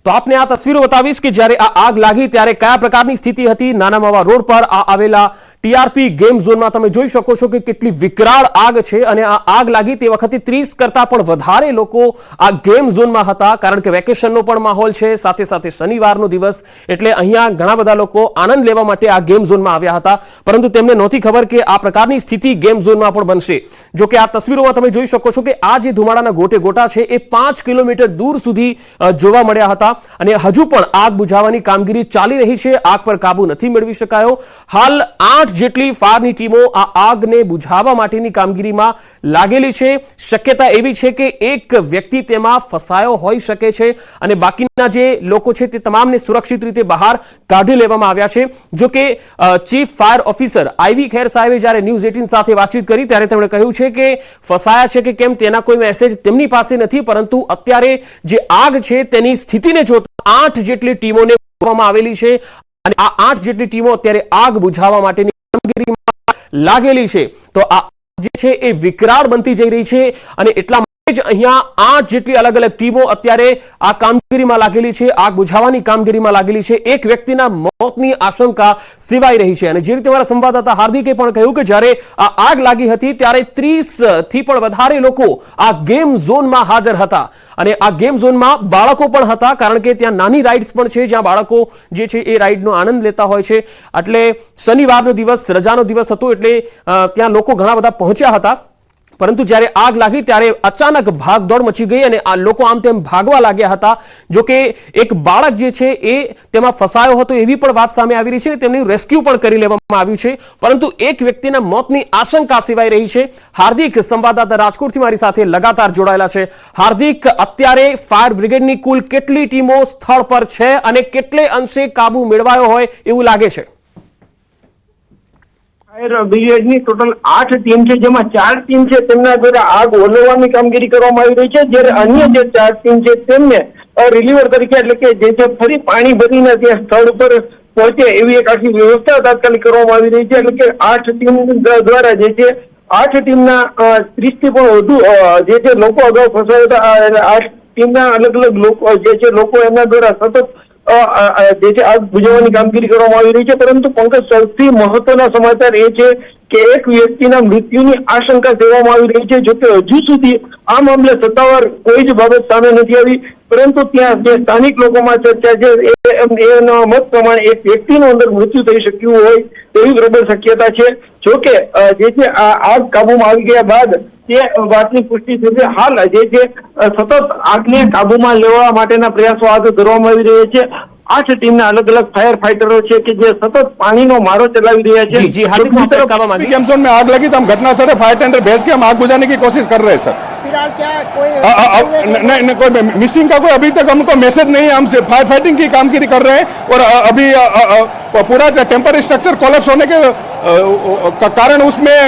તો આપને આ તસવીરો બતાવીશ કે જ્યારે આ આગ લાગી ત્યારે કયા પ્રકારની સ્થિતિ હતી। નાના માવા રોડ પર આવેલા ટીઆરપી ગેમ ઝોનમાં તમે જોઈ શકો છો કે કેટલી વિકરાળ આગ છે અને આ આગ લાગી તે વખતે 30 કરતા પણ વધારે લોકો આ ગેમ ઝોનમાં હતા, કારણ કે વેકેશનનો પણ માહોલ છે, સાથે સાથે શનિવારનો દિવસ એટલે અહીંયા ઘણા બધા લોકો આનંદ લેવા માટે આ ગેમ ઝોનમાં આવ્યા હતા, પરંતુ તેમને નહોતી ખબર કે આ પ્રકારની સ્થિતિ ગેમ ઝોનમાં પણ બનશે। જો કે આ તસવીરોમાં તમે જોઈ શકો છો કે આ જે ધુમાડાના ગોટે ગોટા છે એ 5 કિલોમીટર દૂર સુધી જોવા મળ્યા હતા અને હજુ પણ આગ બુઝાવવાની કામગીરી ચાલી રહી છે। આગ પર કાબુ નથી મેળવી શકાયો। હાલ 8 જેટલી ફાયરની ટીમો આ આગને બુઝાવવા માટેની કામગીરીમાં લાગેલી છે। શક્યતા એવી છે કે એક વ્યક્તિ તેમાં ફસાયો હોઈ શકે છે અને બાકીના જે લોકો છે તે તમામને સુરક્ષિત રીતે બહાર કાઢી લેવામાં આવ્યા છે। જો કે ચીફ ફાયર ઓફિસર આઈવી ખેર સાહેબે જ્યારે ન્યૂઝ 18 સાથે વાતચીત કરી ત્યારે તેમણે કહ્યું છે કે ફસાયા છે કે કેમ તેના કોઈ મેસેજ તેમની પાસે નથી, પરંતુ અત્યારે જે આગ છે તેની સ્થિતિને જોતા 8 જેટલી ટીમોને બોલાવવામાં આવેલી છે અને આ 8 જેટલી ટીમો અત્યારે આગ બુઝાવવા માટેની કામગીરીમાં લાગેલી છે। તો આ જે છે એ વિકરાળ બનતી જઈ રહી છે અને એટલા માટે જ અહીંયા 8 જેટલી અલગ અલગ ટીમો અત્યારે આ કામગીરીમાં લાગેલી છે, આગ બુઝાવવાની કામગીરીમાં લાગેલી છે। એક વ્યક્તિના મોતની આશંકા સેવાઈ રહી છે અને જે રીતે મારા સંવાદદાતા હાર્દિકે પણ કહ્યું કે જ્યારે આ આગ લાગી હતી ત્યારે 30 થી પણ વધારે લોકો આ ગેમ ઝોનમાં હાજર હતા અને આ ગેમ ઝોનમાં બાળકો પણ હતા, કારણ કે ત્યાં નાની રાઇડ્સ પણ છે જ્યાં બાળકો જે છે એ રાઇડનો આનંદ લેતા હોય છે। એટલે શનિવારનો દિવસ, રજાનો દિવસ હતો એટલે ત્યાં લોકો ઘણા બધા પહોંચ્યા હતા, પરંતુ જ્યારે આગ લાગી ત્યારે અચાનક ભાગદોડ મચી ગઈ અને આ લોકો આમ તેમ ભાગવા લાગ્યા હતા। જો કે એક બાળક જે છે એ તેમાં ફસાયો હતો એવી પણ વાત સામે આવી રહી છે, તેમનું રેસ્ક્યુ પણ કરી લેવામાં આવ્યું છે, પરંતુ એક વ્યક્તિના મોતની આશંકા સેવાઈ રહી છે। હાર્દિક સંવાદદાતા રાજકોટથી મારી સાથે લગાતાર જોડાયેલા છે। હાર્દિક, અત્યારે ફાયર બ્રિગેડની કુલ કેટલી ટીમો સ્થળ પર છે અને કેટલે અંશે કાબુ મેળવાયો હોય એવું લાગે છે? ફાયર બ્રિગેડની ટોટલ 8 ટીમ છે, જેમાં 4 ટીમ છે તેમના દ્વારા આગ ઓલવવાની કામગીરી કરવામાં આવી રહી છે, જ્યારે અન્ય જે 4 ટીમ છે તેમને રિલીવર તરીકે એટલે કે જે છે ફરી પાણી ભરીને ત્યાં સ્થળ ઉપર પહોંચે એવી એક આખી વ્યવસ્થા તાત્કાલિક કરવામાં આવી રહી છે। એટલે કે 8 ટીમ દ્વારા જે છે 8 ટીમના 30 થી પણ વધુ જે છે લોકો અગાઉ ફસાયા હતા। 8 ટીમના અલગ અલગ લોકો જે છે લોકો એમના દ્વારા સતત જે છે આગ બુઝાવવાની કામગીરી કરવામાં આવી રહી છે, પરંતુ પંકજ સૌથી મહત્વના સમાચાર એ છે કે એક વ્યક્તિના મૃત્યુની આશંકા સેવામાં આવી રહી છે। જોકે હજુ સુધી આ મામલે સત્તાવાર કોઈ જ બાબત સામે નથી આવી, પરંતુ ત્યાં જે સ્થાનિક લોકોમાં ચર્ચા છે એના મત પ્રમાણે એક વ્યક્તિનું અંદર મૃત્યુ થઈ શક્યું હોય તેવી પ્રબળ શક્યતા છે। જોકે જે છે આ આગ કાબુમાં આવી ગયા બાદ તે વાતની પુષ્ટિ થઈ છે। હાલ જે છે સતત આગને કાબુમાં લેવા માટેના પ્રયાસો હાથ ધરવામાં આવી રહ્યા છે। 8 ટીમના અલગ અલગ फायर फाइटरों છે કે જે સતત પાણીનો મારો ચલાવી રહ્યા છે। जी हार्दिक गेम जोन में आग लगी तो हम घटना स्थल फायर टेंडर भेज के हम आग बुझाने की कोशिश कर रहे हैं सर। फिलहाल क्या कोई नहीं कोई मिसिंग का कोई अभी तक हमको मैसेज नहीं है। हम फायर फाइटिंग की कामगिरी कर रहे हैं और अभी पूरा टेम्पररी स्ट्रक्चर कोलैप्स होने के कारण उसमें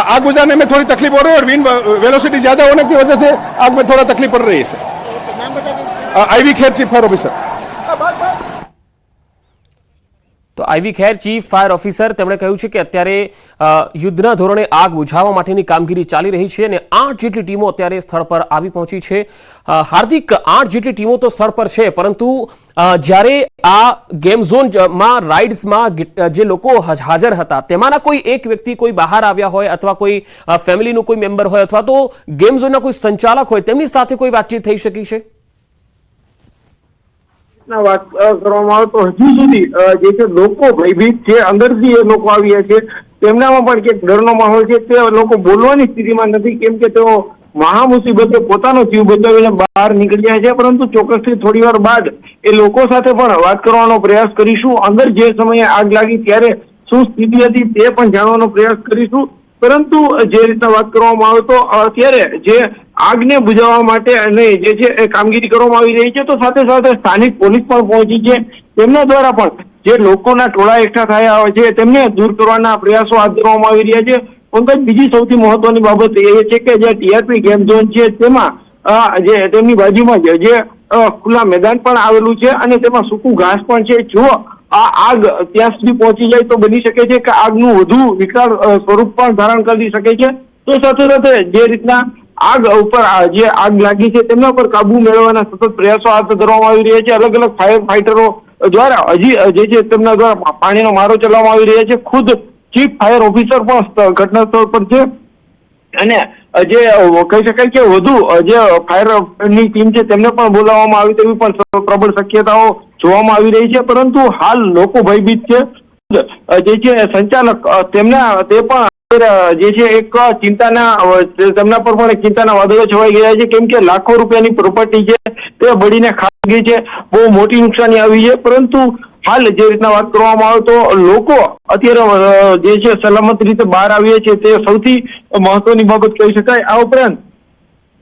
आग बुझाने में थोड़ी तकलीफ हो रही है और विंड वेलोसिटी ज्यादा होने की वजह से आग में थोड़ा तकलीफ पड़ रही है sir. I V Kher chief fire officer. તો I V Kher chief fire officer તેમણે કહ્યું છે કે અત્યારે યુદ્ધના ધોરણે આગ બુઝાવવા માટેની કામગીરી ચાલી રહી છે અને 8 જેટલી ટીમો અત્યારે સ્થળ પર આવી પહોંચી છે। હાર્દિક, 8 જેટલી ટીમો તો સ્થળ પર છે, પરંતુ જ્યારે આ ગેમ ઝોનમાં રાઇડ્સમાં જે લોકો હાજર હતા તેમાંના કોઈ એક વ્યક્તિ કોઈ બહાર આવ્યા હોય અથવા કોઈ ફેમિલીનું કોઈ મેમ્બર હોય અથવા તો ગેમ ઝોનના કોઈ સંચાલક હોય તેમની સાથે કોઈ વાતચીત થઈ શકી છે? વાત કરવામાં આવે તો હજુ સુધી જે છે લોકો ભયભીત છે, અંદરથી એ લોકો આવ્યા છે, તેમનામાં પણ કે ડરનો માહોલ છે, તે લોકો બોલવાની સ્થિતિમાં નથી, કેમ કે તેઓ મહા મુસીબતે પોતાનો જીવ બચાવીને બહાર નીકળ્યા છે। પરંતુ ચોક્કસથી થોડી વાર બાદ એ લોકો સાથે પણ વાત કરવાનો પ્રયાસ કરીશું। અંદર જે સમયે આગ લાગી ત્યારે શું સ્થિતિ હતી તે પણ જાણવાનો પ્રયાસ કરીશું, પરંતુ જે રીતના વાત કરવામાં આવે તો અત્યારે જે આગને બુઝાવવા માટે અને જે છે એ કામગીરી કરવામાં આવી રહી છે, તો સાથે સાથે સ્થાનિક પોલીસ પણ પહોંચી છે। તેમના દ્વારા પણ જે લોકોના ટોળા એકઠા થયા હોય છે તેમને દૂર કરવાના પ્રયાસો હાથ ધરવામાં આવી રહ્યા છે। પંકજ, બીજી સૌથી મહત્વની બાબત એ છે કે જે ટીઆરપી ગેમ ઝોન છે તેમાં જે તેમની બાજુમાં જે ખુલ્લા મેદાન પણ આવેલું છે અને તેમાં સૂકું ઘાસ પણ છે। જો આ આગ ત્યાં સુધી પહોંચી જાય તો બની શકે છે કે આગનું વધુ વિકરાળ સ્વરૂપ પણ ધારણ કરી શકે છે। તો સાથે સાથે જે રીતના આગ ઉપર જે આગ લાગી છે તેમના પર કાબુ મેળવવાના સતત પ્રયાસો હાથ ધરવામાં આવી રહ્યા છે. અલગ અલગ ફાયર ફાઈટરો દ્વારા હજી જે છે તેમના દ્વારા પાણીનો મારો ચલાવવામાં આવી રહ્યા છે. ખુદ ચીફ ફાયર ઓફિસર પણ ઘટના સ્થળ પર છે અને જે કહી શકાય કે વધુ જે ફાયરની ટીમ છે તેમને પણ બોલાવવામાં આવી તેવી પણ પ્રબળ શક્યતાઓ જોવામાં આવી રહી છે. પરંતુ હાલ લોકો ભયભીત છે. જે છે સંચાલક તેમના તે પણ જે છે એક ચિંતાના તેમના પર પણ એક ચિંતાના વાદળો છવાઈ ગયા છે, કેમ કે લાખો રૂપિયાની પ્રોપર્ટી છે તે બળીને ખાઈ ગઈ છે. બહુ મોટી નુકસાની આવી છે. પરંતુ હાલ જે રીતના વાત કરવામાં આવે તો લોકો અત્યારે જે છે સલામત રીતે બહાર આવીએ છે તે સૌથી મહત્વની બાબત કહી શકાય. આ ઉપરાંત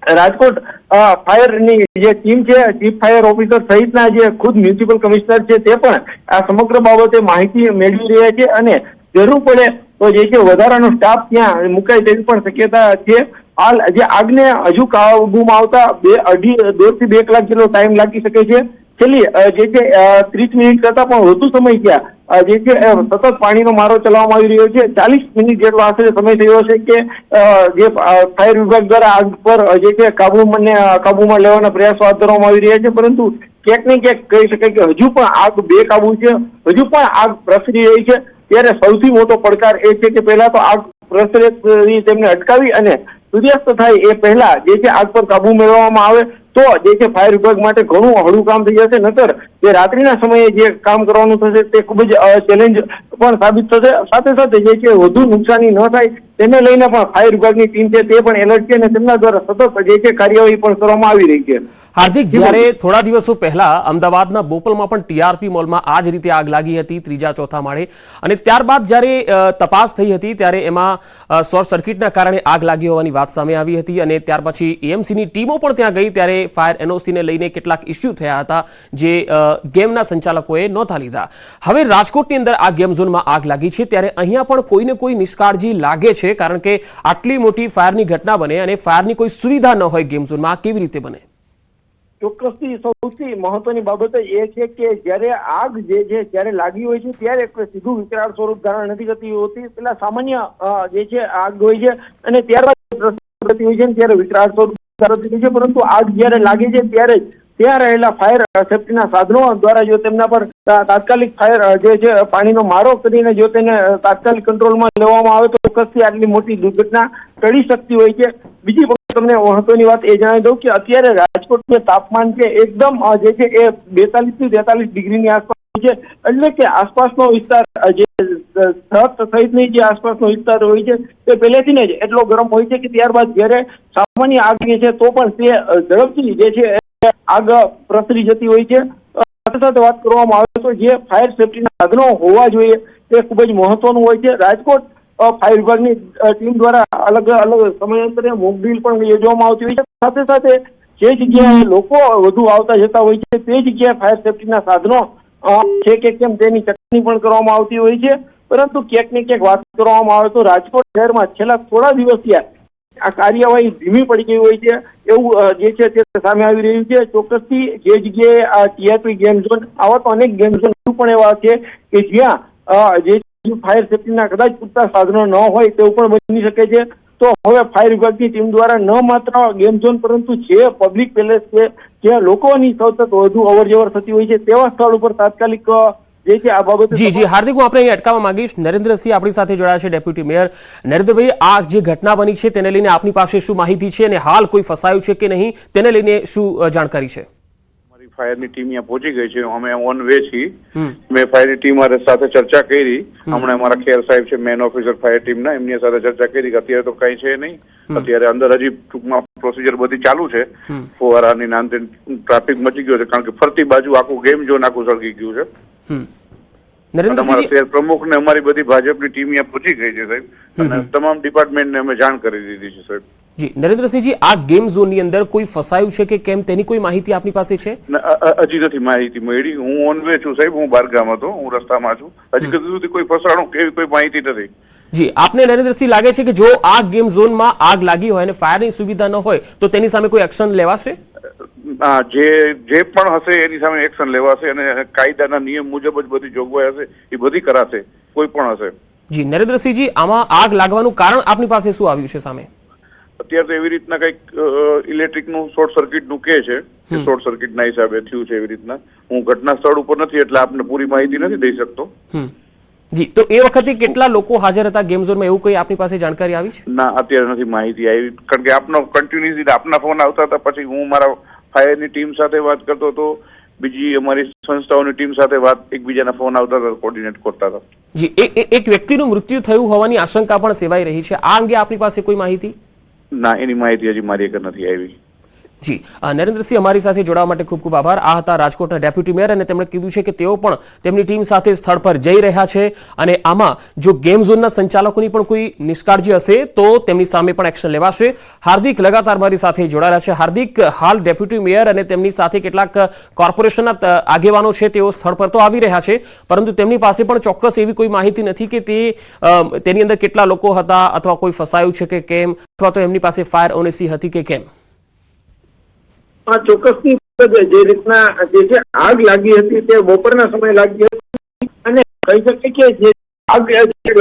રાજકોટ ફાયરની જે ટીમ છે, ચીફ ફાયર ઓફિસર સહિતના જે ખુદ મ્યુનિસિપલ કમિશનર છે તે પણ આ સમગ્ર બાબતે માહિતી મેળવી રહ્યા છે અને જરૂર પડે તો જે છે વધારાનો સ્ટાફ ત્યાં મુકાય તેવી પણ શક્યતા છે. હાલ જે આગને હજુ કાબૂમાં આવતા 1.5 થી 2 કલાક જેટલો ટાઈમ લાગી શકે છે. છેલ્લી જે છે 30 મિનિટ કરતા પણ વધુ સમય ત્યાં જે છે સતત પાણીનો મારો ચલાવવામાં આવી રહ્યો છે. 40 મિનિટ જેટલો આશરે સમય થયો છે કે જે ફાયર વિભાગ દ્વારા આગ પર જે છે કાબુમાં લેવાના પ્રયાસો હાથ ધરવામાં આવી રહ્યા છે. પરંતુ ક્યાંક ને ક્યાંક કહી શકાય કે હજુ પણ આગ બેકાબુ છે, હજુ પણ આગ પ્રસરી રહી છે. ત્યારે સૌથી મોટો પડકાર એ છે કે પહેલા તો આગ પ્રસરે તેમને અટકાવી અને સૂર્યાસ્ત થાય એ પહેલા જે છે આગ પર કાબુ મેળવવામાં આવે તો જે છે ફાયર વિભાગ માટે ઘણું હળવું કામ થઈ જશે. નતર જે રાત્રિના સમયે જે કામ કરવાનું થશે તે ખૂબ જ ચેલેન્જ પણ સાબિત થશે. સાથે સાથે જે છે વધુ નુકસાની ન થાય તેને લઈને પણ ફાયર વિભાગની ટીમ છે તે પણ એલર્ટ છે અને તેમના દ્વારા સતત જે છે કાર્યવાહી પણ કરવામાં આવી રહી છે. હાર્દિક, જ્યારે થોડા દિવસો પહેલા અમદાવાદના બોપલમાં પણ ટીઆરપી મોલમાં આ જ રીતે આગ લાગી હતી 3જા-4થા માળે, અને ત્યારબાદ જ્યારે તપાસ થઈ હતી ત્યારે એમાં શોર્ટ સર્કિટના કારણે આગ લાગી હોવાની વાત સામે આવી હતી અને ત્યાર પછી એએમસીની ટીમો પણ ત્યાં ગઈ ત્યારે ફાયર એનઓસીને લઈને કેટલાક ઇસ્યુ થયા હતા જે ગેમના સંચાલકોએ નહોતા લીધા. હવે રાજકોટની અંદર આ ગેમ ઝોનમાં આગ લાગી છે ત્યારે અહીંયા પણ કોઈને કોઈ નિષ્કાળજી લાગે છે, કારણ કે આટલી મોટી ફાયરની ઘટના બને અને ફાયરની કોઈ સુવિધા ન હોય ગેમ ઝોનમાં, આ કેવી રીતે બને? ચોક્કસથી સૌથી મહત્વની બાબત એ છે કે જ્યારે આગ જે છે જ્યારે લાગી હોય છે ત્યારે સીધું વિકરાળ સ્વરૂપ ધારણ નથી કરતી હોતી. પેલા સામાન્ય જે છે આગ હોય છે અને ત્યારબાદ થતી હોય છે ત્યારે વિકરાળ સ્વરૂપ ધારણ થતી હોય છે. પરંતુ આગ જ્યારે લાગે છે ત્યારે ત્યાં રહેલા ફાયર સેફ્ટીના સાધનો દ્વારા જો તેમના પર તાત્કાલિક ફાયર જે છે પાણીનો મારો કરીને જો તેને તાત્કાલિક કંટ્રોલમાં લેવામાં આવે તો ચોક્કસથી આટલી મોટી દુર્ઘટના ટળી શકતી હોય છે. બીજી તમને મહત્વની વાત એ જણાવી દઉં કે અત્યારે રાજકોટનું તાપમાન છે એકદમ જે છે એ 42 થી 43 ડિગ્રીની આસપાસ છે. એટલે કે આસપાસનો વિસ્તાર જે સહિતની જે આસપાસનો વિસ્તાર હોય છે તે પહેલેથી જ એટલો ગરમ હોય છે કે ત્યારબાદ જ્યારે સામાન્ય આગ છે તો પણ તે ઝડપથી જે છે આગ પ્રસરી જતી હોય છે. સાથે સાથે વાત કરવામાં આવે તો જે ફાયર સેફ્ટીના સાધનો હોવા જોઈએ તે ખૂબ જ મહત્વનું હોય છે. રાજકોટ ફાયર વિભાગની ટીમ દ્વારા અલગ અલગ સમયાંતરે મોક ડ્રીલ પણ યોજવામાં આવતી હોય છે. સાથે સાથે જે જગ્યાએ લોકો વધુ આવતા જતા હોય છે તે જગ્યાએ ફાયર સેફ્ટીના સાધનો છે કે કેમ તેની ચકાસણી પણ કરવામાં આવતી હોય છે. પરંતુ ક્યાંક ને ક્યાંક વાત કરવામાં આવે તો રાજકોટ શહેરમાં છેલ્લા થોડા દિવસથી આ કાર્યવાહી ધીમી પડી ગઈ હોય છે એવું જે છે તે સામે આવી રહ્યું છે. ચોક્કસથી જે જગ્યાએ આ ટીઆરપી ગેમ ઝોન, આવા તો અનેક ગેમ ઝોન પણ એવા છે કે જ્યાં જે ફાયર સેફ્ટીના કદાચ પૂરતા સાધનો ન હોય તેવું પણ બની શકે છે. તો હવે ફાયર વિભાગની ટીમ દ્વારા ન માત્ર ગેમ ઝોન પરંતુ જે પબ્લિક પેલેસ છે, જ્યાં લોકોની સતત વધુ અવરજવર થતી હોય છે તેવા સ્થળ ઉપર તાત્કાલિક જે છે આ બાબતે જી હાર્દિક, હું આપણે અહીં અટકાવવા માંગીશ. નરેન્દ્રસિંહ આપણી સાથે જોડાયા છે, ડેપ્યુટી મેયર. નરેન્દ્રભાઈ, આ જે ઘટના બની છે તેને લઈને આપની પાસે શું માહિતી છે અને હાલ કોઈ ફસાયું છે કે નહીં તેને લઈને શું જાણકારી છે? ફાયરની ટીમ અહીંયા પહોંચી ગઈ છે. અમે ઓન વે છીએ. મેં ફાયરની ટીમ સાથે ચર્ચા કરી. હમણાં અમારા ખેર સાહેબ છે મેન ઓફિસર ફાયર ટીમના, એમની સાથે ચર્ચા કરી કે અત્યારે તો કઈ છે નહીં. અત્યારે અંદર હજી ટૂંકમાં પ્રોસિજર બધી ચાલુ છે. ફુવારાની નાંદે ટ્રાફિક મચી ગયો છે કારણ કે ફરતી બાજુ આખું ગેમ ઝોન આખું સળગી ગયું છે. અમારા શહેર પ્રમુખ ને અમારી બધી ભાજપની ટીમ અહીંયા પહોંચી ગઈ છે સાહેબ અને તમામ ડિપાર્ટમેન્ટને અમે જાણ કરી દીધી છે સાહેબ. જી નરેન્દ્રસિંહજી, આ ગેમ ઝોનની અંદર કોઈ ફસાયું છે કે કેમ તેની કોઈ માહિતી આપની પાસે છે? હજી નથી માહિતી મળી. હું ઓન વે છું સાહેબ, હું બારગામ હતો, હું રસ્તામાં છું. હજી સુધી કોઈ ફસાણું કે એવી કોઈ માહિતી નથી. જી, આપને નરેન્દ્રસિંહ લાગે છે કે જો આ ગેમ ઝોનમાં આગ લાગી હોય અને ફાયરની સુવિધા ન હોય તો તેની સામે કોઈ એક્શન લેવાશે? જે પણ હશે એની સામે એક્શન લેવાશે અને કાયદાના નિયમ મુજબ જ બધી જોગવાઈ હશે એ બધી કરાશે, કોઈ પણ હશે. જી નરેન્દ્રસિંહજી, આમાં આગ લાગવાનું કારણ આપની પાસે શું આવ્યું છે સામે? અત્યારે તો એવી રીતના કંઈક ઇલેક્ટ્રિકનું શોર્ટ સર્કિટનું કે છે કે શોર્ટ સર્કિટના હિસાબે થયું છે એવી રીતના. હું ઘટના સ્થળ ઉપર નથી એટલે આપને પૂરી માહિતી નથી દઈ શકતો. જી, તો એ વખતે કેટલા લોકો હાજર હતા ગેમ ઝોનમાં, એવું કઈ આપની પાસે જાણકારી આવી છે? ના, અત્યારે નથી માહિતી આવી, કારણ કે આપનો કન્ટિન્યુઅસલી આપના ફોન આવતા હતા, પછી હું મારા ફાયરની ટીમ સાથે વાત કરતો હતો, બીજી અમારી સંસ્થાઓની ટીમ સાથે એકબીજાના ફોન આવતા હતા, કોર્ડિનેટ કરતા હતા. જી, એક વ્યક્તિનું મૃત્યુ થયું હોવાની આશંકા પણ સેવાઈ રહી છે. આ અંગે આપની પાસે કોઈ માહિતી? ના, એની માહિતી હજી મારી આગળ નથી આવી. જી, નરેન્દ્રસિંહ અમારી સાથે જોડાવા માટે ખૂબ ખૂબ આભાર. આ હતા રાજકોટના ડેપ્યુટી મેયર અને તેમણે કીધું છે કે તેઓ પણ તેમની ટીમ સાથે સ્થળ પર જઈ રહ્યા છે અને આમાં જો ગેમ ઝોનના સંચાલકોની પણ કોઈ નિષ્કાળજી હશે તો તેમની સામે પણ એક્શન લેવાશે. હાર્દિક લગાતાર મારી સાથે જોડાયેલા છે. હાર્દિક, હાલ ડેપ્યુટી મેયર અને તેમની સાથે કેટલાક કોર્પોરેશનના આગેવાનો છે તેઓ સ્થળ પર તો આવી રહ્યા છે, પરંતુ તેમની પાસે પણ ચોક્કસ એવી કોઈ માહિતી નથી કે તેની અંદર કેટલા લોકો હતા અથવા કોઈ ફસાયું છે કે કેમ, અથવા તો એમની પાસે ફાયર ઓનેસી હતી કે કેમ. ચોક્કસની જે રીતના જે આગ લાગી હતી તે બપોરના સમયે લાગી હતી અને કહી શકાય કે જે આગ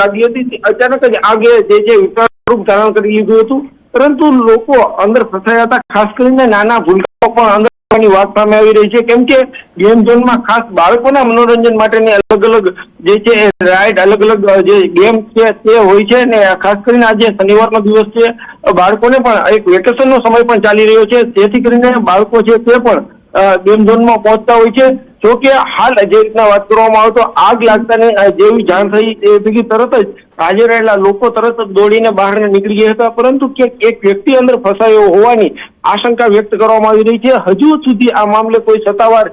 લાગી હતી તે અચાનક જ આગે જે વિકરાળ સ્વરૂપ ધારણ કરી લીધું હતું, પરંતુ લોકો અંદર ફસાયા હતા. ખાસ કરીને નાના ભૂલકાઓ પણ અંદર આવવાની વાત સામે આવી રહી છે, કેમ કે ગેમ ઝોનમાં ખાસ બાળકોના મનોરંજન માટેની અલગ અલગ જે છે રાઇડ, અલગ અલગ જે ગેમ છે તે હોય છે. ને ખાસ કરીને આજે શનિવારનો દિવસ છે, બાળકોને પણ એક વેકેશનનો સમય પણ ચાલી રહ્યો છે, જેથી કરીને બાળકો છે તે પણ ગેમ ઝોનમાં પહોંચતા હોય છે. જો કે હાલ જે રીતના વાત કરવામાં આવે તો આગ લાગતાની જેવી જાણ થઈ એ ભેગી તરત જ હાજર રહેલા લોકો તરત જ દોડીને બહાર નીકળી ગયા હતા, પરંતુ એક વ્યક્તિ અંદર ફસાયો હોવાની આશંકા વ્યક્ત કરવામાં આવી રહી છે. હજુ સુધી આ મામલે કોઈ સત્તાવાર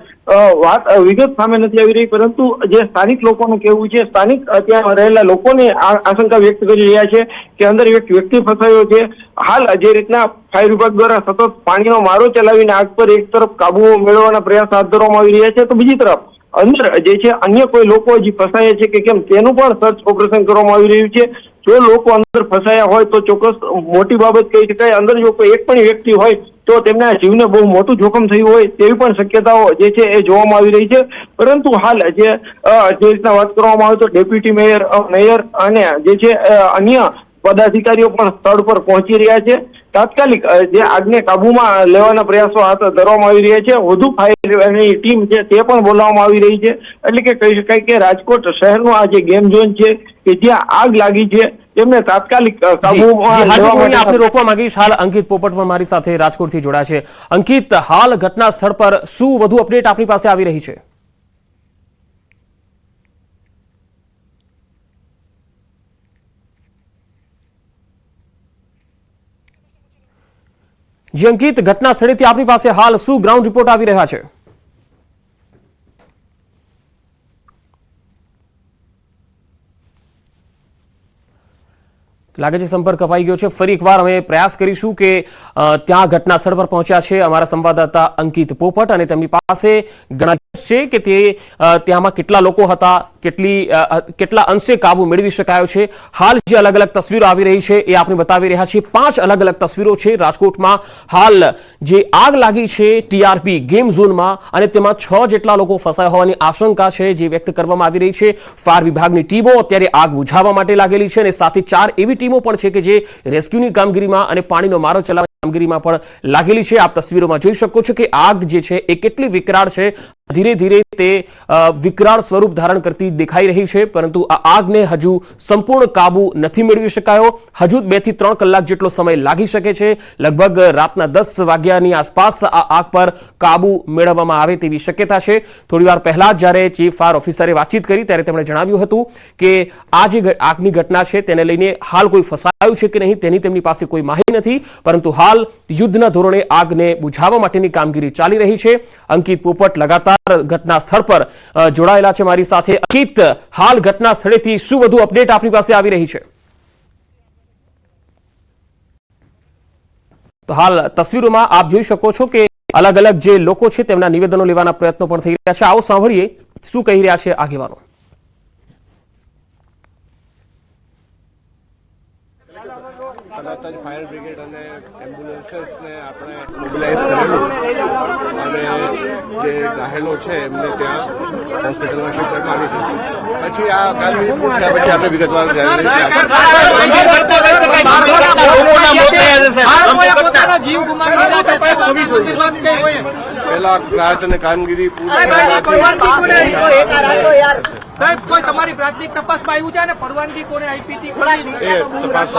વિગત સામે નથી આવી રહી, પરંતુ જે સ્થાનિક લોકોનું કહેવું છે, સ્થાનિક ત્યાં રહેલા લોકોને આશંકા વ્યક્ત કરી રહ્યા છે કે અંદર એક વ્યક્તિ ફસાયો છે. હાલ જે રીતના ફાયર વિભાગ દ્વારા સતત પાણીનો મારો ચલાવીને આગ પર એક તરફ કાબુ મેળવવાના પ્રયાસ હાથ ધરવામાં આવી રહ્યા છે, તો બીજી તરફ અંદર જે છે અન્ય કોઈ લોકો હજી ફસાયા છે કે કેમ તેનું પણ સર્ચ ઓપરેશન કરવામાં આવી રહ્યું છે. જો લોકો અંદર ફસાયા હોય તો ચોક્કસ મોટી બાબત કહી શકાય. અંદર જો કોઈ એક પણ વ્યક્તિ હોય તો તેમના જીવને બહુ મોટું જોખમ થયું હોય તેવી પણ શક્યતાઓ જે છે એ જોવામાં આવી રહી છે. પરંતુ હાલ જે રીતના વાત કરવામાં આવે તો ડેપ્યુટી મેયર અને જે છે અન્ય પદાધિકારીઓ પણ સ્થળ પર પહોંચી રહ્યા છે. તાત્કાલિક જે આગને કાબુમાં લેવાના પ્રયાસો હાથ ધરવામાં આવી રહ્યા છે. વધુ ફાયરની ટીમ છે તે પણ બોલાવવામાં આવી રહી છે. એટલે કે કહી શકાય કે રાજકોટ શહેરનું આ જે ગેમ ઝોન છે કે જ્યાં આગ લાગી છે તેમને તાત્કાલિક કાબુમાં લેવા માટે આપને રોકવા માંગીશ. હાલ અંકિત પોપટ પણ મારી સાથે રાજકોટથી જોડાયા છે. અંકિત, હાલ ઘટના સ્થળ પર શું વધુ અપડેટ આપણી પાસે આવી રહી છે? જી અંકિત, ઘટના સ્થળેથી આપણી પાસે હાલ શું ગ્રાઉન્ડ રિપોર્ટ આવી રહ્યા છે? લાગે છે સંપર્ક કપાઈ ગયો છે. ફરી એકવાર અમે પ્રયાસ કરીશું કે ત્યાં ઘટના સ્થળ પર પહોંચ્યા છે અમારા સંવાદદાતા અંકિત પોપટ અને તેમની પાસે ઘણા છે કે તે ત્યાંમાં કેટલા લોકો હતા, કેટલા અંશે કાબુ મેળવી શકાયો છે. હાલ જે અલગ અલગ તસવીરો આવી રહી છે એ આપણે બતાવી રહ્યા છીએ. 5 અલગ અલગ તસવીરો છે રાજકોટમાં. હાલ જે આગ લાગી છે ટીઆરપી ગેમ ઝોનમાં અને તેમાં 6 જેટલા લોકો ફસાયા હોવાની આશંકા છે જે વ્યક્ત કરવામાં આવી રહી છે. ફાયર વિભાગની ટીમો અત્યારે આગ બુઝાવવા માટે લાગેલી છે અને સાથે 4 એવી ટીમો પણ છે કે જે રેસ્ક્યુની કામગીરીમાં અને પાણીનો મારો ચલાવવાની કામગીરીમાં પણ લાગેલી છે. આપ તસવીરોમાં જોઈ શકો છો કે આગ જે છે એ કેટલી વિકરાળ છે. ધીરે ધીરે તે વિકરાળ સ્વરૂપ ધારણ કરતી દેખાઈ રહી છે, પરંતુ આ આગને હજુ સંપૂર્ણ કાબુ નથી મેળવી શકાયો. હજુ 2 થી 3 કલાક જેટલો સમય લાગી શકે છે. લગભગ રાતના 10 વાગ્યાની આસપાસ આ આગ પર કાબુ મેળવવામાં આવે તેવી શક્યતા છે. થોડીવાર પહેલા જ્યારે ચીફ ફાયર ઓફિસરે વાતચીત કરી ત્યારે તેમણે જણાવ્યું હતું કે આ જે આગની ઘટના છે તેને લઈને હાલ કોઈ ફસાયું છે કે નહીં તેની તેમની પાસે કોઈ માહિતી નથી, પરંતુ હાલ યુદ્ધના ધોરણે આગને બુઝાવવા માટેની કામગીરી ચાલી રહી છે. અંકિત પોપટ લગાતાર ઘટના સ્થળ પર જોડાયેલા છે મારી સાથે. અંકિત, હાલ ઘટના સ્થળેથી શું વધુ અપડેટ આપણી પાસે આવી રહી છે? તો હાલ તસવીરોમાં આપ જોઈ શકો છો કે અલગ અલગ જે લોકો છે તેમના નિવેદનો લેવાના પ્રયત્નો પણ થઈ રહ્યા છે. આવો સાંભળીએ શું કહી રહ્યા છે આગેવાનો. તરત જ ફાયર બ્રિગેડ અને એમ્બ્યુલન્સ ફોર્સેસને આપણે મોબિલાઇઝ કરેલું અને જે ઘાયલો છે એમને ત્યાં હોસ્પિટલમાં શિફ્ટ કરવામાં આવી રહ્યું છે. પછી આ કામગીરી પૂરી થયા પછી આપણે વિગતવાર પહેલા રાહત અને કામગીરી પૂરી સાહેબ કોઈ તમારી પ્રાથમિક તપાસમાં આવ્યું છે અને પરવાનગી કોને આપી હતી એ તપાસ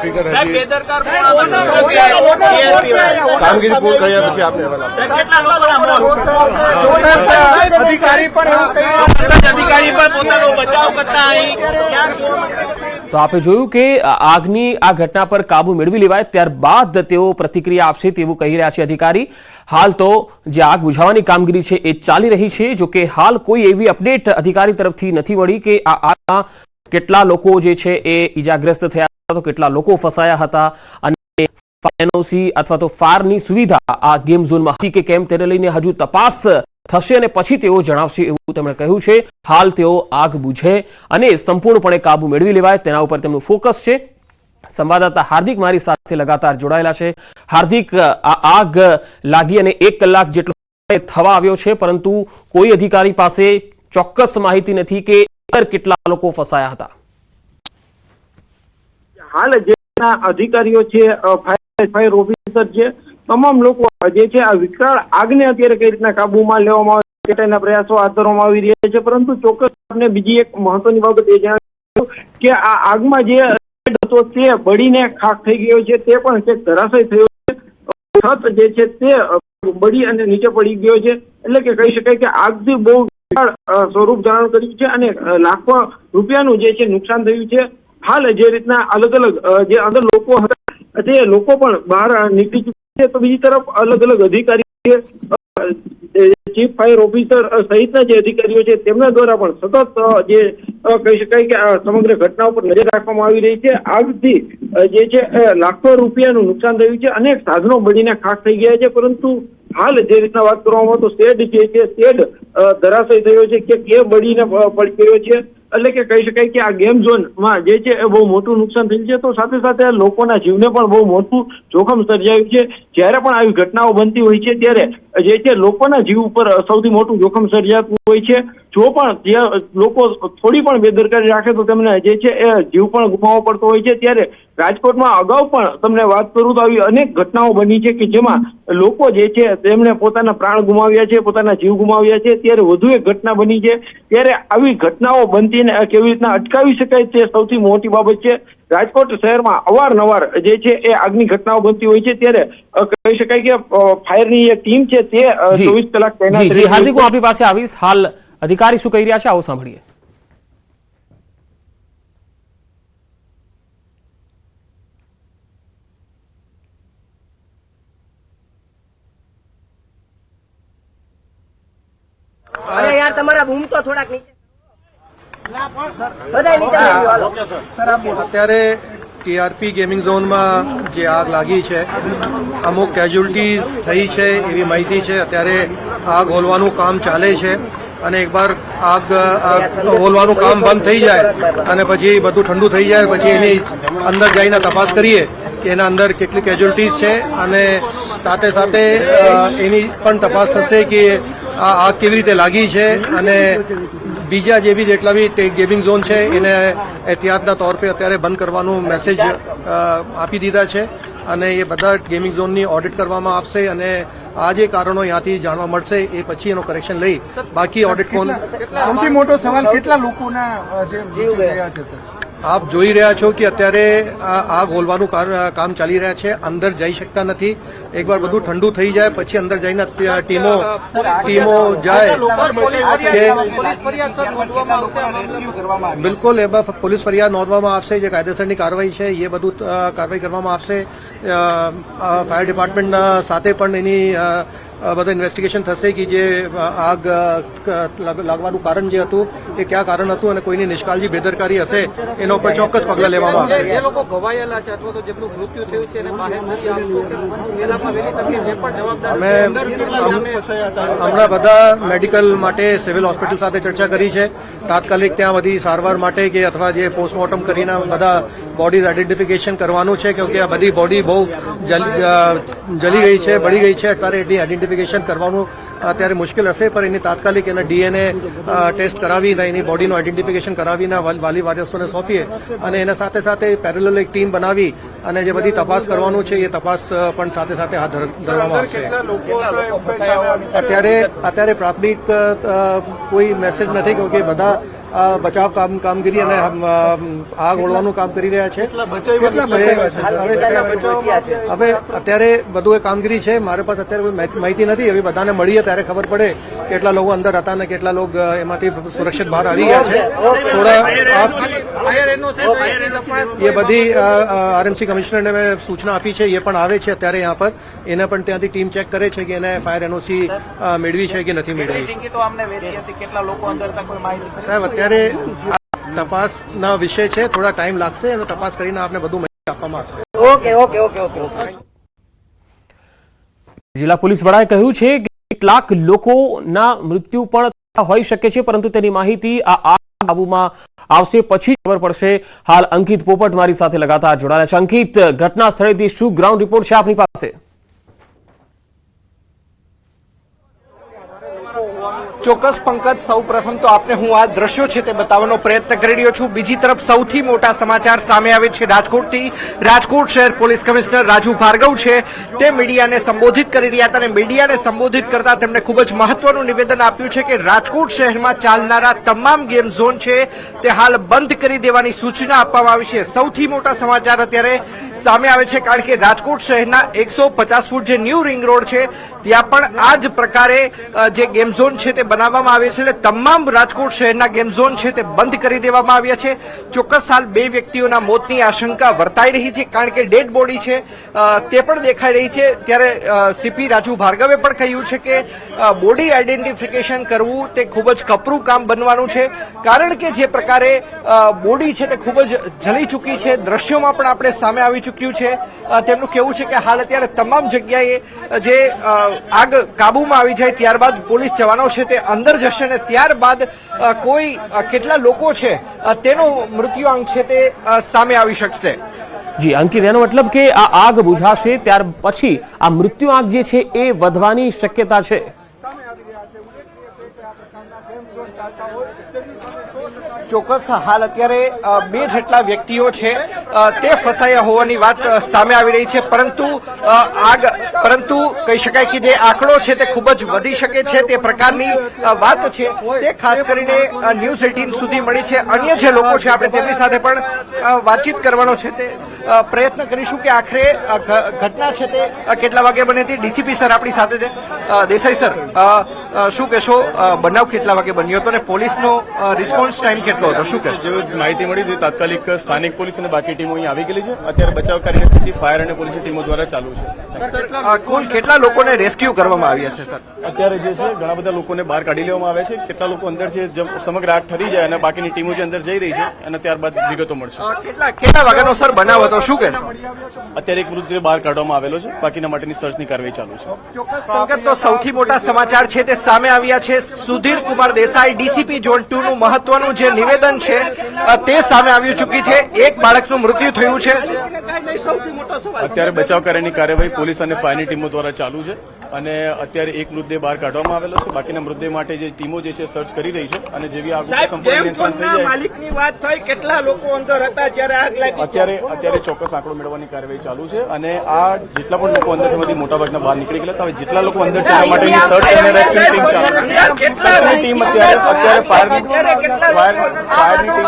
ફિગર હજી કામગીરી પૂરી કર્યા પછી આપણે અહેવાલ આપીશું. અધિકારી પણ પોતાનો બચાવ કરતા તો આપણે જોયું કે આગની આ ઘટના પર કાબુ મેળવી લેવાય ત્યારબાદ તેઓ પ્રતિક્રિયા આપશે તેવું કહી રહ્યા છે અધિકારી. હાલ તો જે આગ બુઝાવવાની કામગીરી છે એ ચાલી રહી છે. જો કે હાલ કોઈ એવી અપડેટ અધિકારી તરફથી નથી મળી કે આ આગમાં કેટલા લોકો જે છે એ ઈજાગ્રસ્ત થયા હતા, તો કેટલા લોકો ફસાયા હતા અને એનઓસી અથવા તો ફાયરની સુવિધા આ ગેમ ઝોનમાં હતી કે કેમ તેને લઈને હજુ તપાસ થશે અને પછી તેઓ જણાવશે એવું તેમણે કહ્યું છે. હાલ તેઓ આગ બુઝે અને સંપૂર્ણપણે કાબુ મેળવી લેવાય તેના ઉપર તેમનું ફોકસ છે. સંવાદદાતા હાર્દિક મારી સાથે લગાતાર જોડાયેલા છે. હાર્દિક, આ આગ લાગી અને 1 કલાક જેટલો થવા આવ્યો છે, પરંતુ કોઈ અધિકારી પાસે ચોક્કસ માહિતી નથી કે કેટલા લોકો ફસાયા હતા. હાલ જે અધિકારીઓ છે, ફાયર ઓફિસર છે, તમામ લોકો જે છે આ વિકરાળ આગને અત્યારે કઈ રીતના કાબુમાં લેવામાં આવે તેના પ્રયાસો હાથ ધરવામાં આવી રહ્યા છે. પરંતુ ચોક્કસ આપને બીજી એક મહત્વની બાબત એ જણાવ્યું કે આ આગમાં જે હતો તે બળીને ખાખ થઈ ગયો છે, તે પણ તે ધરાશય થયો છે. છત જે છે તે બળી અને નીચે પડી ગયો છે. એટલે કે કહી શકાય કે આગથી બહુ વિશાળ સ્વરૂપ ધારણ કર્યું છે અને લાખો રૂપિયાનું જે છે નુકસાન થયું છે. હાલ જે રીતના અલગ અલગ જે અંદર લોકો હતા તે લોકો પણ બહાર નીકળી ચૂક્યા છે. તો બીજી તરફ અલગ અલગ અધિકારીઓ, ચીફ ફાયર ઓફિસર સહિતના જે અધિકારીઓ છે તેમના દ્વારા પણ સતત જે કહી શકાય કે આ સમગ્ર ઘટના ઉપર નજર રાખવામાં આવી રહી છે. આગથી જે છે લાખો રૂપિયાનું નુકસાન થયું છે, અનેક સાધનો બળીને ખાખ થઈ ગયા છે. પરંતુ હાલ જે રીતના વાત કરવામાં આવે તો શેડ જે છે શેડ ધરાશય થયો છે કે બળીને પડી ગયો છે. એટલે કે કહી શકાય કે આ ગેમ ઝોનમાં જે છે એ બહુ મોટું નુકસાન થયું છે. તો સાથે સાથે લોકોના જીવને પણ બહુ મોટું જોખમ સર્જાયું છે. જ્યારે પણ આવી ઘટનાઓ બનતી હોય છે ત્યારે જે છે લોકોના જીવ ઉપર સૌથી મોટું જોખમ સર્જાતું હોય છે. જો પણ જે લોકો થોડી પણ બેદરકારી રાખે તો તેમને જે છે એ જીવ પણ ગુમાવવો પડતો હોય છે. ત્યારે રાજકોટમાં અગાઉ પણ તમને વાત કરું તો આવી અનેક ઘટનાઓ બની છે કે જેમાં લોકો જે છે તેમણે પોતાના પ્રાણ ગુમાવ્યા છે, પોતાના જીવ ગુમાવ્યા છે. ત્યારે વધુ એક ઘટના બની છે. ત્યારે આવી ઘટનાઓ બનતી કેવી રીતના અટકાવી શકાય તે સૌથી મોટી બાબત છે. રાજકોટ શહેરમાં અવારનવાર જે છે એ આગની ઘટનાઓ બનતી હોય છે. ત્યારે કહી શકાય કે ફાયરની એક ટીમ છે તે 24 કલાક તૈનાત રહી છે. હાર્દિક, હું આપણી પાસે આવીશ. હાલ અધિકારી શું કહી રહ્યા છે આવો સાંભળીએ. અરે યાર તમારા બૂમ તો થોડાક નીચે બધા નીચે હાલો. અત્યારે ટીઆરપી ગેમિંગ ઝોનમાં જે આગ લાગી છે અમુક કેઝ્યુઅલ્ટીઝ થઈ છે એવી માહિતી છે. અત્યારે આગ હોલવાનું કામ ચાલે છે અને એકવાર આગ હોલવાનું કામ બંધ થઈ જાય અને પછી બધું ઠંડુ થઈ જાય પછી એની અંદર જઈને તપાસ કરીએ કે એના અંદર કેટલી કેઝ્યુઅલ્ટીઝ છે અને સાથે સાથે એની પણ તપાસ થશે કે આ આગ કેવી રીતે લાગી છે અને બીજા જે બી જેટલા બી ગેમિંગ ઝોન છે એને એહતિયાતના તौर पे અત્યારે બંધ કરવાનું મેસેજ આપી દીધા છે અને એ બધા ગેમિંગ ઝોનની ઓડિટ કરવામાં આવશે અને આ જે કારણો ત્યાંથી જાણવા મળશે એ પછી એનો કરેક્શન લઈ બાકી ઓડિટ કોણ. સૌથી મોટો સવાલ કેટલા લોકોના જીવ ગયા છે સર? આપ જોઈ રહ્યા છો કે અત્યારે આગ હોલવાનું કામ ચાલી રહ્યા છે. અંદર જઈ શકતા નથી. એકવાર બધું ઠંડુ થઈ જાય પછી અંદર જઈને ટીમો જાય કે બિલકુલ એમાં પોલીસ ફરિયાદ નોંધવામાં આવશે. જે કાયદેસરની કાર્યવાહી છે એ બધું કાર્યવાહી કરવામાં આવશે. ફાયર ડિપાર્ટમેન્ટના સાથે પણ એની બધા ઇન્વેસ્ટિગેશન થશે કે જે આગ લાગવાનું કારણ જે હતું એ ક્યાં કારણ હતું અને કોઈની નિષ્કાળજી બેદરકારી હશે એના ઉપર ચોક્કસ પગલાં લેવામાં આવશે. જે લોકો ઘવાયેલા છે અથવા તો જેમનું મૃત્યુ થયું છે એને બહાર નથી આવતું વહેલામાં વહેલી તકે જે પણ જવાબદાર હમણાં બધા મેડિકલ માટે સિવિલ હોસ્પિટલ સાથે ચર્ચા કરી છે. તાત્કાલિક ત્યાં બધી સારવાર માટે કે અથવા જે પોસ્ટમોર્ટમ કરીને બધા બોડીઝ આઈડેન્ટિફિકેશન કરવાનું છે કેમકે આ બધી બોડી બહુ જલી ગઈ છે, બળી ગઈ છે. અત્યારે એની આઈડેન્ટિફિકેશન કરવાનું અત્યારે મુશ્કેલ હશે, પણ એની તાત્કાલિક એના ડીએનએ ટેસ્ટ કરાવીને એની બોડીનું આઈડેન્ટિફિકેશન કરાવીને વાલી વારિસોને સોંપીએ અને એના સાથે સાથે પેરેલલ એક ટીમ બનાવી અને જે બધી તપાસ કરવાનું છે એ તપાસ પણ સાથે સાથે હાથ ધરવામાં આવશે. અત્યારે પ્રાથમિક કોઈ મેસેજ નથી કેમકે બધા બચાવ કામગીરી અને આગ ઓળવાનું કામ કરી રહ્યા છે. હવે અત્યારે બધું એ કામગીરી છે. મારી પાસે અત્યારે કોઈ માહિતી નથી. હવે બધાને મળીએ ત્યારે ખબર પડે કેટલા લોકો અંદર હતા અને કેટલા લોકો એમાંથી સુરક્ષિત બહાર આવી ગયા છે. થોડા એ બધી આરએમસી કમિશનરને મેં સૂચના આપી છે, એ પણ આવે છે અત્યારે यहाँ પર. એને પણ ત્યાંથી ટીમ ચેક કરે છે કે એને ફાયર એનઓસી મેળવી છે કે નથી મેળવી. સાહેબ અત્યારે તપાસના વિષય છે, થોડા ટાઈમ લાગશે અને તપાસ કરીને આપને બધું માહિતી આપવામાં આવશે. Okay okay okay okay okay. જિલ્લા પોલીસ વડાએ કહ્યું છે કે કેટલાક લોકોના મૃત્યુ પણ હોઈ શકે છે, પરંતુ તેની માહિતી આ આગ કાબૂમાં આવશે પછી ખબર પડશે. હાલ અંકિત પોપટ મારી સાથે લગાતાર જોડાયા છે. અંકિત, ઘટના સ્થળેથી શું ગ્રાઉન્ડ રિપોર્ટ છે આપની પાસે? ચોક્કસ પંકજ, સૌ પ્રથમ તો આપને હું આ દ્રશ્યો છે તે બતાવવાનો પ્રયત્ન કરી રહ્યો છું. બીજી તરફ સૌથી મોટા સમાચાર સામે આવે છે રાજકોટથી. રાજકોટ શહેર પોલીસ કમિશનર રાજુ ભાર્ગવ છે તે મીડિયાને સંબોધિત કરી રહ્યા હતા અને મીડિયાને સંબોધિત કરતા તેમણે ખૂબ જ મહત્વનું નિવેદન આપ્યું છે કે રાજકોટ શહેરમાં ચાલનારા તમામ ગેમ ઝોન છે તે હાલ બંધ કરી દેવાની સૂચના આપવામાં આવી છે. સૌથી મોટા સમાચાર અત્યારે સામે આવે છે કારણ કે રાજકોટ શહેરના 150 ફૂટ જે ન્યૂ રિંગ રોડ છે ત્યાં પણ આ જ પ્રકારે જે ગેમ ઝોન છે તે બનાવવામાં આવે છે. એટલે તમામ રાજકોટ શહેરના ગેમ ઝોન છે તે બંધ કરી દેવામાં આવ્યા છે. ચોક્કસ હાલ 2 વ્યક્તિઓના મોતની આશંકા વર્તાઈ રહી છે કારણ કે ડેડ બોડી છે તે પણ દેખાઈ રહી છે. ત્યારે સીપી રાજુ ભાર્ગવે પણ કહ્યું છે કે બોડી આઈડેન્ટિફિકેશન કરવું તે ખૂબ જ કપરું કામ બનવાનું છે કારણ કે જે પ્રકારે બોડી છે તે ખૂબ જ જલી ચૂકી છે. દ્રશ્યોમાં પણ આપણે સામે આવી ચૂક્યું છે. તેમનું કહેવું છે કે હાલ અત્યારે તમામ જગ્યાએ જે આગ કાબૂમાં આવી જાય ત્યારબાદ પોલીસ જવાનો છે તે અંદર જશે ને ત્યારબાદ કોઈ કેટલા લોકો છે તેનો મૃત્યુઆંક છે તે સામે આવી શકશે. જી અંકિત, એનો મતલબ કે આ આગ બુઝાશે ત્યાર પછી આ મૃત્યુઆંક જે છે એ વધવાની શક્યતા છે. ચોક્કસ હાલ અત્યારે 2 જેટલા વ્યક્તિઓ છે તે ફસાયા હોવાની વાત સામે આવી રહી છે, પરંતુ કહી શકાય કે જે આંકડો છે તે ખૂબ જ વધી શકે છે તે પ્રકારની વાત છે તે ખાસ કરીને ન્યૂઝ 18 સુધી મળી છે. અન્ય જે લોકો છે આપણે તેમની સાથે પણ વાતચીત કરવાનો છે તે પ્રયત્ન કરીશું કે આખરે ઘટના છે તે કેટલા વાગે બની હતી. ડીસીપી સર આપણી સાથે છે. દેસાઈ સર, શું કહેશો, બનાવ કેટલા વાગે બન્યો હતો અને પોલીસનો રિસ્પોન્સ ટાઈમ કેટલો હતો, શું કહેશો? જે માહિતી મળી હતી તાત્કાલિક સ્થાનિક પોલીસ અને બાકી ટીમો અહીં આવી ગયેલી છે. અત્યારે બચાવ કાર્યની સ્થિતિ ફાયર અને પોલીસની ટીમો દ્વારા ચાલુ છે. કુલ કેટલા લોકોને રેસ્ક્યુ કરવામાં આવ્યા છે સર? અત્યારે જે છે ઘણા બધા લોકોને બહાર કાઢી લેવામાં આવ્યા છે. કેટલા લોકો અંદર છે સમગ્ર આગ ઠરી જાય અને બાકીની ટીમો જે અંદર જઈ રહી છે અને ત્યારબાદ વિગતો મળશે. કેટલા વાગ્યાનો સર બનાવ હતો, શું કહેશો? અત્યારે એક મૃતદેહ બહાર કાઢવામાં આવેલો છે. બાકીના માટેની સર્ચની કાર્યવાહી ચાલુ છે. પંકજ, તો સૌથી મોટા સમાચાર છે તે સામે આવ્યા છે. સુધીર કુમાર દેસાઈ ડીસીપી ઝોન 2 નું મહત્વનું જે નિવેદન છે તે સામે આવી ચૂકી છે. એક બાળકનું મૃત્યુ થયું છે. અત્યારે બચાવ કાર્યની કાર્યવાહી પોલીસ અને ફાયરની ટીમો દ્વારા ચાલુ છે અને અત્યારે એક મૃતદેહ બહાર કાઢવામાં આવેલો છે. બાકીના મૃતદેહ માટે જે ટીમો જે છે સર્ચ કરી રહી છે અને જેવી આગ સંપૂર્ણ નિયંત્રણ થઈ જાય માલિકની વાત થઈ, કેટલા લોકો અંદર હતા જ્યારે આગ લાગી? અત્યારે ચોક્કસ આંકડો મેળવવાની કાર્યવાહી ચાલુ છે અને આ જેટલા પણ લોકો અંદર છે મોટાભાગના બહાર નીકળી ગયા. હવે જેટલા લોકો અંદર છે એના માટેની સર્ચ અને રેસ્ક્યુ ટીમ ચાલુ છે. ટીમ અત્યારે ફાયરની ટીમ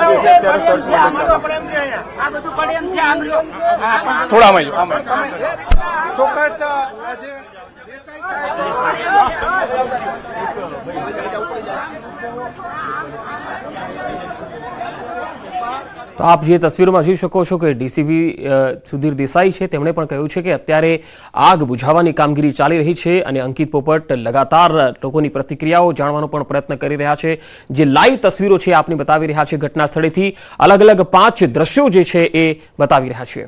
જે છે અત્યારે સર્ચ થોડામાં ચોક્કસ તો આપ જે તસવીરોમાં જોઈ શકો છો કે ડીસીપી સુધીર દેસાઈ છે તેમણે પણ કહ્યું છે કે અત્યારે આગ બુઝાવવાની કામગીરી ચાલી રહી છે અને અંકિત પોપટ લગાતાર લોકોની પ્રતિક્રિયાઓ જાણવાનો પણ પ્રયત્ન કરી રહ્યા છે. જે લાઈવ તસવીરો છે આપને બતાવી રહ્યા છે ઘટના સ્થળેથી. અલગ અલગ 5 દ્રશ્યો જે છે એ બતાવી રહ્યા છે.